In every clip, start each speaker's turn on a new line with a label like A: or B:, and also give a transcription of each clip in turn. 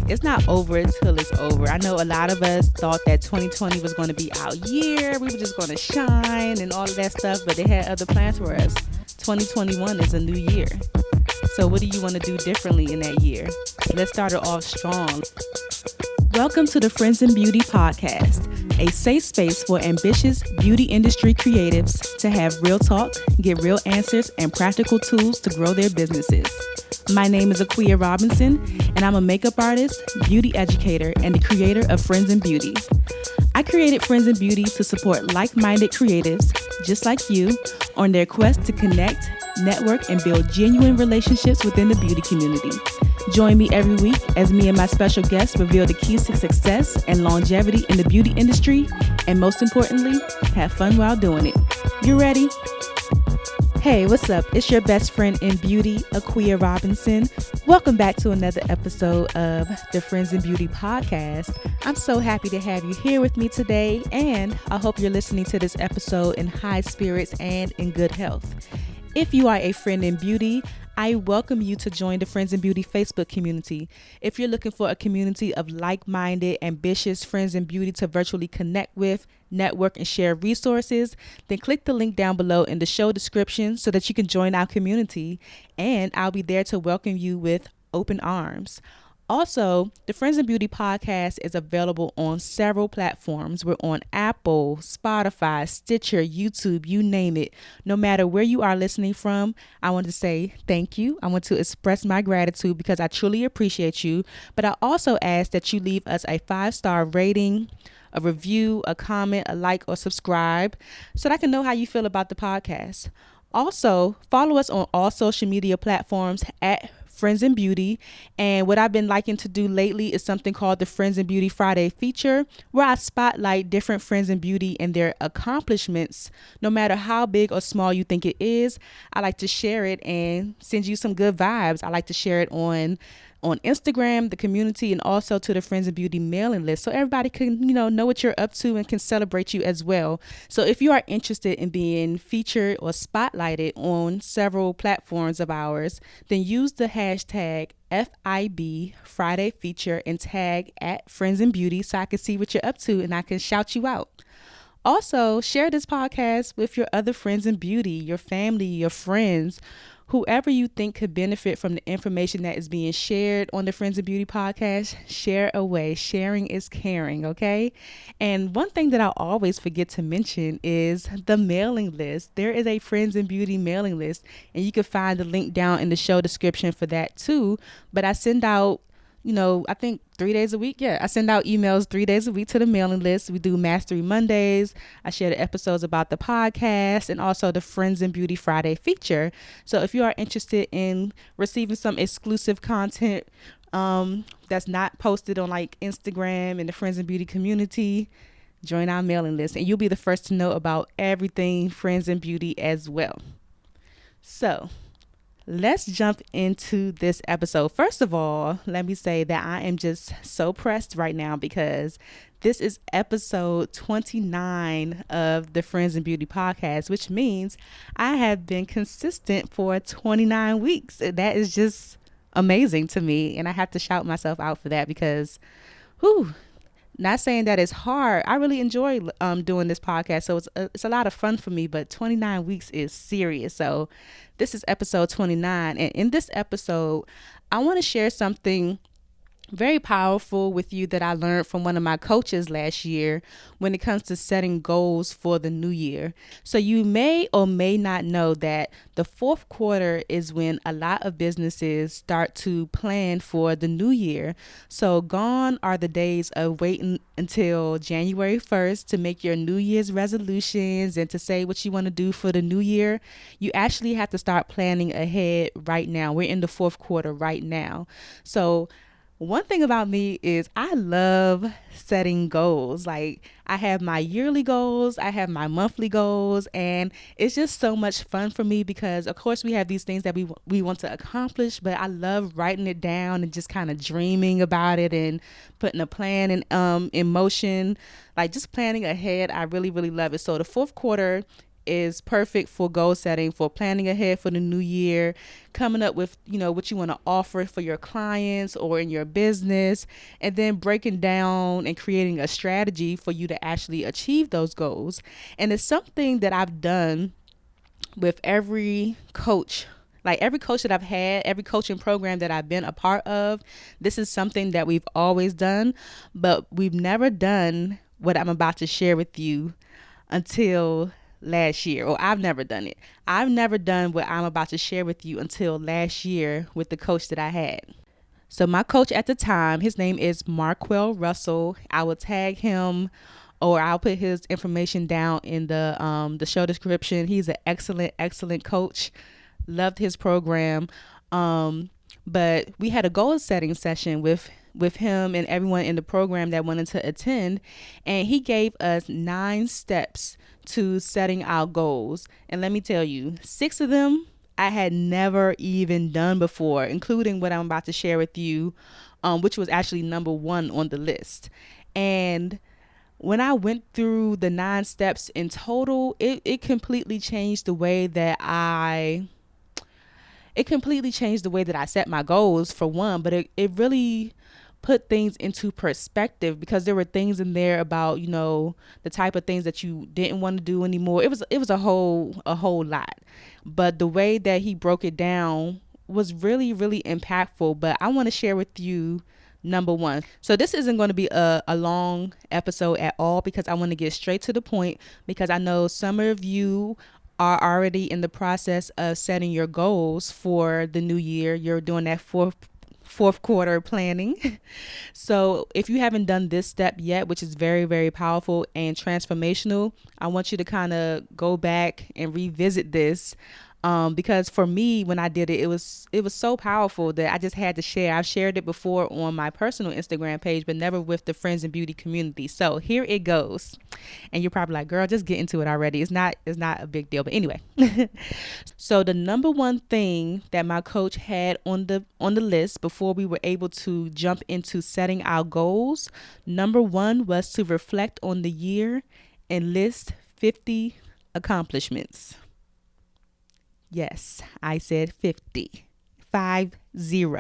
A: it's not over until it's over. I know a lot of us thought that 2020 was going to be our year. We were just going to shine and all of that stuff, but they had other plans for us. 2021 is a new year. So what do you want to do differently in that year? Let's start it off strong. Welcome to the Friends in Beauty Podcast, a safe space for ambitious beauty industry creatives to have real talk, get real answers, and practical tools to grow their businesses. My name is Akua Robinson, and I'm a makeup artist, beauty educator, and the creator of Friends in Beauty. I created Friends in Beauty to support like-minded creatives, just like you, on their quest to connect, network, and build genuine relationships within the beauty community. Join me every week as me and my special guests reveal the keys to success and longevity in the beauty industry, and most importantly, have fun while doing it. You ready? Hey, what's up? It's your best friend in beauty, Akua Robinson. Welcome back to another episode of the Friends in Beauty Podcast. I'm so happy to have you here with me today, and I hope you're listening to this episode in high spirits and in good health. If you are a friend in beauty, I welcome you to join the Friends in Beauty Facebook community. If you're looking for a community of like-minded, ambitious friends in beauty to virtually connect with, network, and share resources, then click the link down below in the show description so that you can join our community, and I'll be there to welcome you with open arms. Also, the Friends in Beauty Podcast is available on several platforms. We're on Apple, Spotify, Stitcher, YouTube, you name it. No matter where you are listening from, I want to say thank you. I want to express my gratitude because I truly appreciate you. But I also ask that you leave us a 5-star rating, a review, a comment, a like, or subscribe so that I can know how you feel about the podcast. Also, follow us on all social media platforms at Friends in Beauty, and what I've been liking to do lately is something called the Friends in Beauty Friday feature, where I spotlight different friends in beauty and their accomplishments. No matter how big or small you think it is, I like to share it and send you some good vibes. I like to share it on Instagram, the community, and also to the Friends in Beauty mailing list so everybody can, know what you're up to and can celebrate you as well. So if you are interested in being featured or spotlighted on several platforms of ours, then use the hashtag FIB Friday feature and tag at Friends in Beauty so I can see what you're up to and I can shout you out. Also, share this podcast with your other friends in beauty, your family, your friends, whoever you think could benefit from the information that is being shared on the Friends in Beauty Podcast. Share away. Sharing is caring, okay? And one thing that I always forget to mention is the mailing list. There is a Friends in Beauty mailing list, and you can find the link down in the show description for that too. But I send out I think 3 days a week. Yeah, I send out emails 3 days a week to the mailing list. We do Mastery Mondays. I share the episodes about the podcast and also the Friends in Beauty Friday feature. So if you are interested in receiving some exclusive content that's not posted on like Instagram and the Friends in Beauty community, join our mailing list and you'll be the first to know about everything Friends in Beauty as well. So let's jump into this episode. First of all, let me say that I am just so pressed right now because this is episode 29 of the Friends in Beauty Podcast, which means I have been consistent for 29 weeks. That is just amazing to me, and I have to shout myself out for that because, not saying that it's hard. I really enjoy doing this podcast, so it's a lot of fun for me, but 29 weeks is serious. So this is episode 29, and in this episode, I want to share something very powerful with you that I learned from one of my coaches last year when it comes to setting goals for the new year. So you may or may not know that the fourth quarter is when a lot of businesses start to plan for the new year. So gone are the days of waiting until January 1st to make your New Year's resolutions and to say what you want to do for the new year. You actually have to start planning ahead right now. We're in the fourth quarter right now. So one thing about me is I love setting goals. Like I have my yearly goals, I have my monthly goals, and it's just so much fun for me because of course we have these things that we want to accomplish, but I love writing it down and just kind of dreaming about it and putting a plan in motion, like just planning ahead. I really, really love it. So the fourth quarter is perfect for goal setting, for planning ahead for the new year, coming up with, what you want to offer for your clients or in your business, and then breaking down and creating a strategy for you to actually achieve those goals. And it's something that I've done with every coach. Like every coach that I've had, every coaching program that I've been a part of, this is something that we've always done, but we've never done what I'm about to share with you until last year, or I've never done it. I've never done what I'm about to share with you until last year with the coach that I had. So my coach at the time, his name is Marquell Russell. I will tag him, or I'll put his information down in the show description. He's an excellent coach. Loved his program. But we had a goal setting session with him and everyone in the program that wanted to attend, and he gave us 9 steps to setting our goals. And let me tell you, 6 of them I had never even done before, including what I'm about to share with you, which was actually number 1 on the list. And when I went through the 9 steps in total, it completely changed the way that I set my goals, for one, but it really put things into perspective, because there were things in there about, the type of things that you didn't want to do anymore. It was a whole lot. But the way that he broke it down was really, really impactful. But I want to share with you number 1. So this isn't going to be a long episode at all, because I want to get straight to the point, because I know some of you are already in the process of setting your goals for the new year. You're doing that fourth quarter planning. So if you haven't done this step yet, which is very, very powerful and transformational, I want you to kind of go back and revisit this. Because for me, when I did it, it was so powerful that I just had to share. I've shared it before on my personal Instagram page, but never with the Friends and Beauty community. So here it goes. And you're probably like, girl, just get into it already. It's not a big deal. But anyway, so the number 1 thing that my coach had on the list before we were able to jump into setting our goals, number 1 was to reflect on the year and list 50 accomplishments. Yes, I said 50. 50.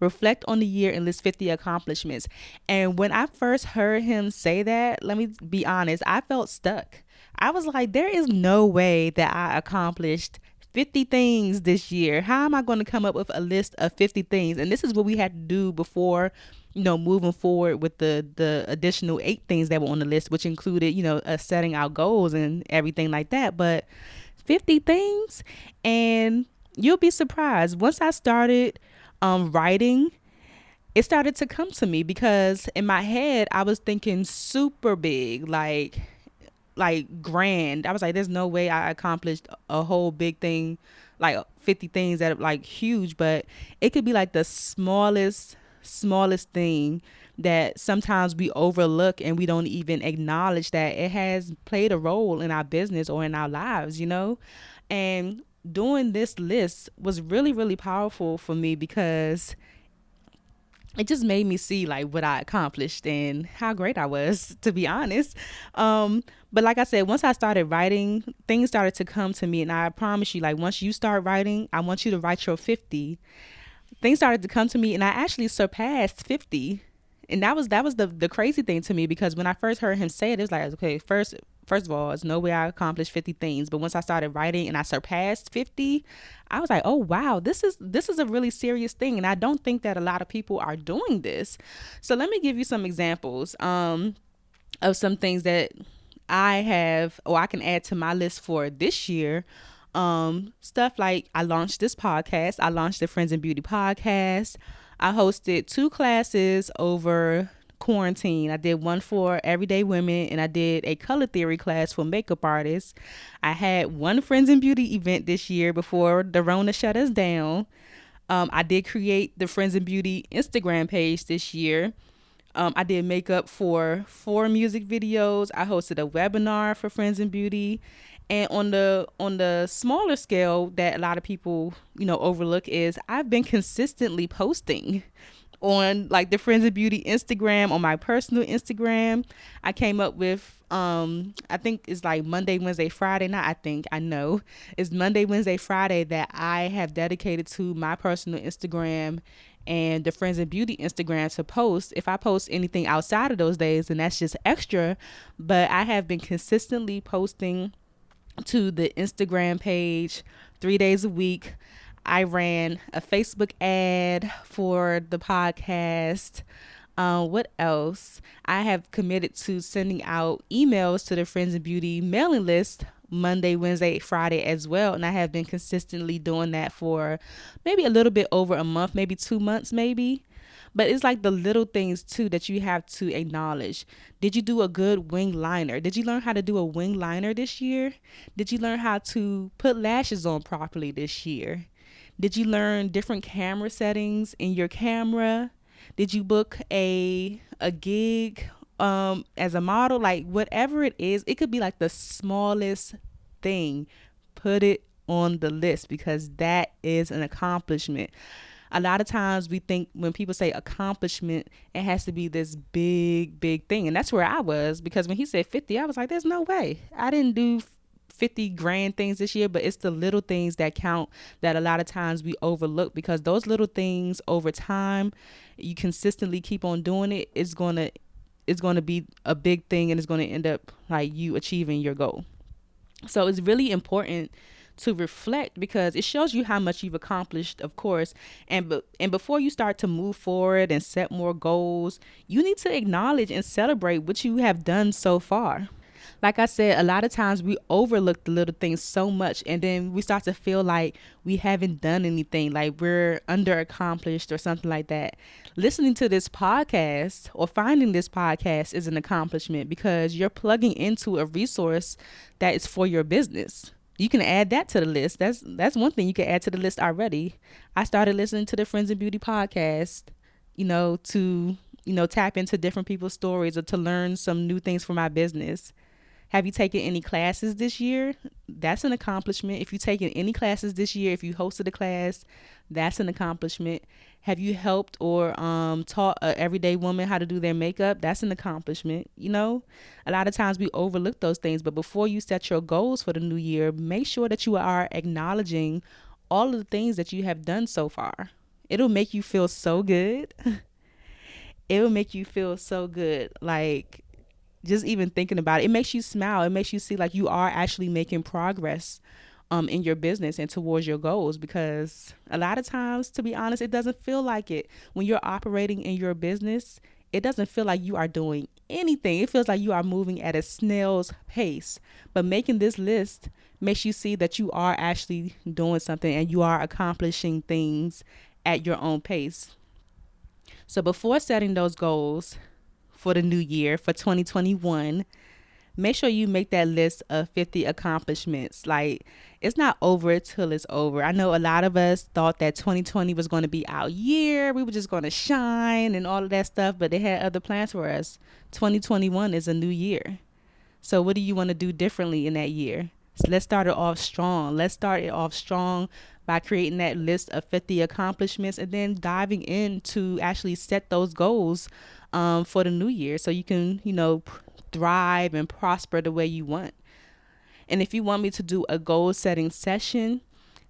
A: Reflect on the year and list 50 accomplishments. And when I first heard him say that, let me be honest, I felt stuck. I was like, there is no way that I accomplished 50 things this year. How am I going to come up with a list of 50 things? And this is what we had to do before, moving forward with the additional 8 things that were on the list, which included, us setting our goals and everything like that. But 50 things, and you'll be surprised. Once I started writing, it started to come to me, because in my head I was thinking super big, like grand. I was like, there's no way I accomplished a whole big thing, like 50 things that are like huge. But it could be like the smallest thing that sometimes we overlook, and we don't even acknowledge that it has played a role in our business or in our lives, And doing this list was really, really powerful for me, because it just made me see like what I accomplished and how great I was, to be honest. But like I said, once I started writing, things started to come to me. And I promise you, like, once you start writing, I want you to write your 50. Things started to come to me, and I actually surpassed 50. And that was the crazy thing to me, because when I first heard him say it, it was like, okay, first of all, there's no way I accomplished 50 things. But once I started writing and I surpassed 50, I was like, oh wow, this is a really serious thing. And I don't think that a lot of people are doing this. So let me give you some examples of some things that I have, or I can add to my list for this year. Stuff like, I launched this podcast. I launched the Friends and Beauty Podcast. I hosted 2 classes over quarantine. I did one for everyday women, and I did a color theory class for makeup artists. I had one Friends and Beauty event this year before the Rona shut us down. I did create the Friends and Beauty Instagram page this year. I did makeup for 4 music videos. I hosted a webinar for Friends and Beauty. And on the smaller scale that a lot of people, overlook, is I've been consistently posting on like the Friends of Beauty Instagram, on my personal Instagram. I came up with I think it's like Monday, Wednesday, Friday. Not I think, I know. It's Monday, Wednesday, Friday that I have dedicated to my personal Instagram and the Friends of Beauty Instagram to post. If I post anything outside of those days, then that's just extra. But I have been consistently posting to the Instagram page 3 days a week. I ran a Facebook ad for the podcast. What else? I have committed to sending out emails to the Friends of Beauty mailing list Monday, Wednesday, Friday as well. And I have been consistently doing that for maybe a little bit over a month, maybe 2 months, maybe. But it's like the little things too that you have to acknowledge. Did you do a good wing liner? Did you learn how to do a wing liner this year? Did you learn how to put lashes on properly this year? Did you learn different camera settings in your camera? Did you book a gig as a model? Like whatever it is, it could be like the smallest thing. Put it on the list because that is an accomplishment. A lot of times we think when people say accomplishment, it has to be this big, big thing. And that's where I was, because when he said 50, I was like, there's no way. I didn't do 50 grand things this year, but it's the little things that count that a lot of times we overlook, because those little things over time, you consistently keep on doing it, it's going to be a big thing, and it's going to end up like you achieving your goal. So it's really important to reflect, because it shows you how much you've accomplished, of course. And before you start to move forward and set more goals, you need to acknowledge and celebrate what you have done so far. Like I said, a lot of times we overlook the little things so much, and then we start to feel like we haven't done anything, like we're under accomplished or something like that. Listening to this podcast or finding this podcast is an accomplishment, because you're plugging into a resource that is for your business. You can add that to the list. That's one thing you can add to the list already. I started listening to the Friends of Beauty podcast, to tap into different people's stories or to learn some new things for my business. Have you taken any classes this year? That's an accomplishment. If you've taken any classes this year, if you hosted a class, that's an accomplishment. Have you helped or taught an everyday woman how to do their makeup? That's an accomplishment. A lot of times we overlook those things, but before you set your goals for the new year, make sure that you are acknowledging all of the things that you have done so far. It'll make you feel so good. It will make you feel so good. Like, just even thinking about it, it makes you smile. It makes you see like you are actually making progress in your business and towards your goals, because a lot of times, to be honest, it doesn't feel like it. When you're operating in your business, it doesn't feel like you are doing anything. It feels like you are moving at a snail's pace. But making this list makes you see that you are actually doing something and you are accomplishing things at your own pace. So before setting those goals for the new year, for 2021, make sure you make that list of 50 accomplishments. Like, it's not over till it's over. I know a lot of us thought that 2020 was going to be our year. We were just going to shine and all of that stuff, but they had other plans for us. 2021 is a new year. So what do you want to do differently in that year? So let's start it off strong. Let's start it off strong by creating that list of 50 accomplishments and then diving in to actually set those goals for the new year, so you can, thrive and prosper the way you want. And if you want me to do a goal setting session,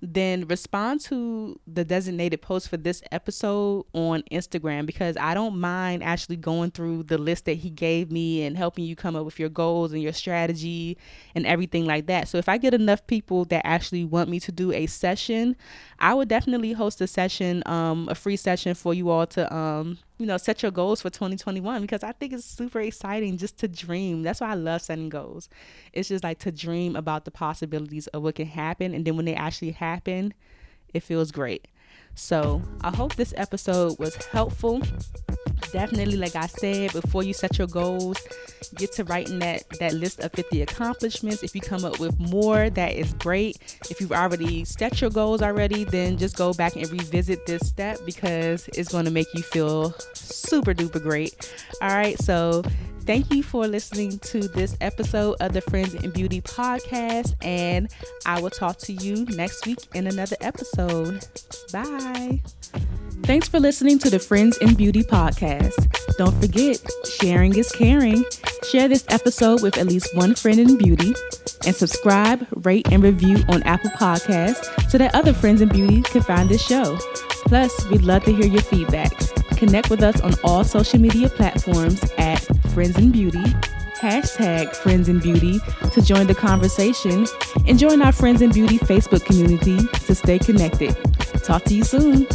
A: then respond to the designated post for this episode on Instagram, because I don't mind actually going through the list that he gave me and helping you come up with your goals and your strategy and everything like that. So if I get enough people that actually want me to do a session, I would definitely host a session, a free session for you all to, set your goals for 2021, because I think it's super exciting just to dream. That's why I love setting goals. It's just like to dream about the possibilities of what can happen. And then when they actually happen, it feels great. So I hope this episode was helpful. Definitely, like I said, before you set your goals, get to writing that list of 50 accomplishments. If you come up with more, that is great. If you've already set your goals already, then just go back and revisit this step, because it's going to make you feel super duper great. All right, so thank you for listening to this episode of the Friends in Beauty podcast, and I will talk to you next week in another episode. Bye. Thanks for listening to the Friends in Beauty podcast. Don't forget, sharing is caring. Share this episode with at least one friend in beauty, and subscribe, rate, and review on Apple Podcasts so that other friends in beauty can find this show. Plus, we'd love to hear your feedback. Connect with us on all social media platforms at Friends in Beauty, #Friends in Beauty to join the conversation, and join our Friends in Beauty Facebook community to stay connected. Talk to you soon.